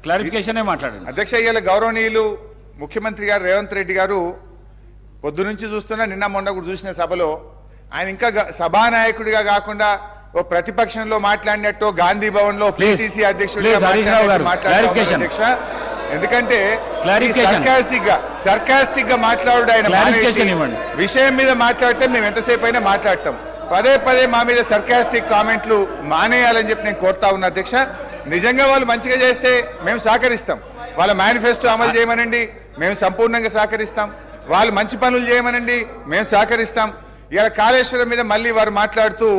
Clarification మాట్లాడండి అధ్యక్ష. ఇవాళ గౌరవనీయులు ముఖ్యమంత్రి గారు రేవంత్ రెడ్డి గారు పొద్దు నుంచి చూస్తున్నా, నిన్న మొన్న కూడా చూసిన సభలో ఆయన ఇంకా సభానాయకుడిగా కాకుండా ఓ ప్రతిపక్షంలో మాట్లాడినట్టు గాంధీ భవన్ లో పిసిసి అధ్యక్షుడిగా మాట్లాడారు అధ్యక్ష. ఎందుకంటే సర్కాస్టిక్ గా మాట్లాడు ఆయన విషయం మీద మాట్లాడితే మేము ఎంతసేపు అయినా మాట్లాడతాం. పదే పదే మా మీద సర్కాస్టిక్ కామెంట్లు మానేయాలని చెప్పి నేను కోరుతా ఉన్నా అధ్యక్ష. నిజంగా వాళ్ళు మంచిగా చేస్తే మేము సహకరిస్తాం. వాళ్ళ మేనిఫెస్టో అమలు చేయమనండి, మేము సంపూర్ణంగా సహకరిస్తాం. వాళ్ళు మంచి పనులు చేయమనండి, మేము సహకరిస్తాం. ఇలా కాళేశ్వరం మీద మళ్ళీ వారు మాట్లాడుతూ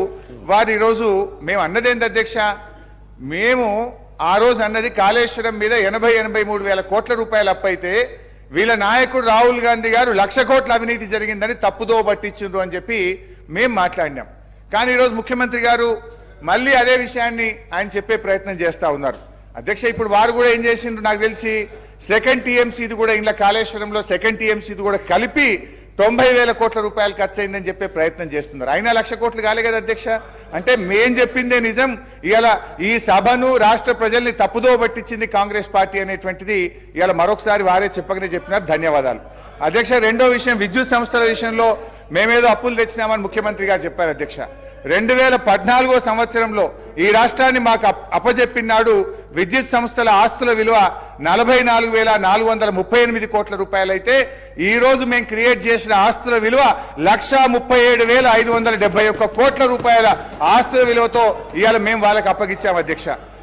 వారు ఈరోజు మేము అన్నదేంది అధ్యక్ష, మేము ఆ రోజు అన్నది కాళేశ్వరం మీద 83 వేల కోట్ల రూపాయలు అప్పైతే వీళ్ళ నాయకుడు రాహుల్ గాంధీ గారు 1,00,000 కోట్ల అవినీతి జరిగిందని తప్పుదో పట్టించుండ్రు అని చెప్పి మేము మాట్లాడినాం. కానీ ఈరోజు ముఖ్యమంత్రి గారు మళ్ళీ అదే విషయాన్ని ఆయన చెప్పే ప్రయత్నం చేస్తా ఉన్నారు అధ్యక్ష. ఇప్పుడు వారు కూడా ఏం చేసిండ్రు నాకు తెలిసి సెకండ్ టీఎంసీది కూడా ఇలా కాళేశ్వరంలో సెకండ్ టీఎంసీది కూడా కలిపి 90 వేల కోట్ల రూపాయలు ఖర్చు అయిందని చెప్పే ప్రయత్నం చేస్తున్నారు. అయినా 1,00,000 కోట్లు కాలే కదా అధ్యక్ష. అంటే మేం చెప్పిందే నిజం. ఇవాళ ఈ సభను రాష్ట్ర ప్రజల్ని తప్పుదో పట్టించింది కాంగ్రెస్ పార్టీ అనేటువంటిది ఇవాళ మరొకసారి వారే చెప్పకనే చెప్పినారు. ధన్యవాదాలు అధ్యక్ష. రెండో విషయం, విద్యుత్ సంస్థల విషయంలో మేమేదో అప్పులు తెచ్చినామని ముఖ్యమంత్రి గారు చెప్పారు అధ్యక్ష. 2014 సంవత్సరంలో ఈ రాష్ట్రాన్ని మాకు అప్పజెప్పినాడు విద్యుత్ సంస్థల ఆస్తుల విలువ 44,438 కోట్ల రూపాయలైతే ఈ రోజు మేము క్రియేట్ చేసిన ఆస్తుల విలువ 1,37,571 కోట్ల రూపాయల ఆస్తుల విలువతో ఇవాళ మేము వాళ్ళకి అప్పగించాం అధ్యక్ష.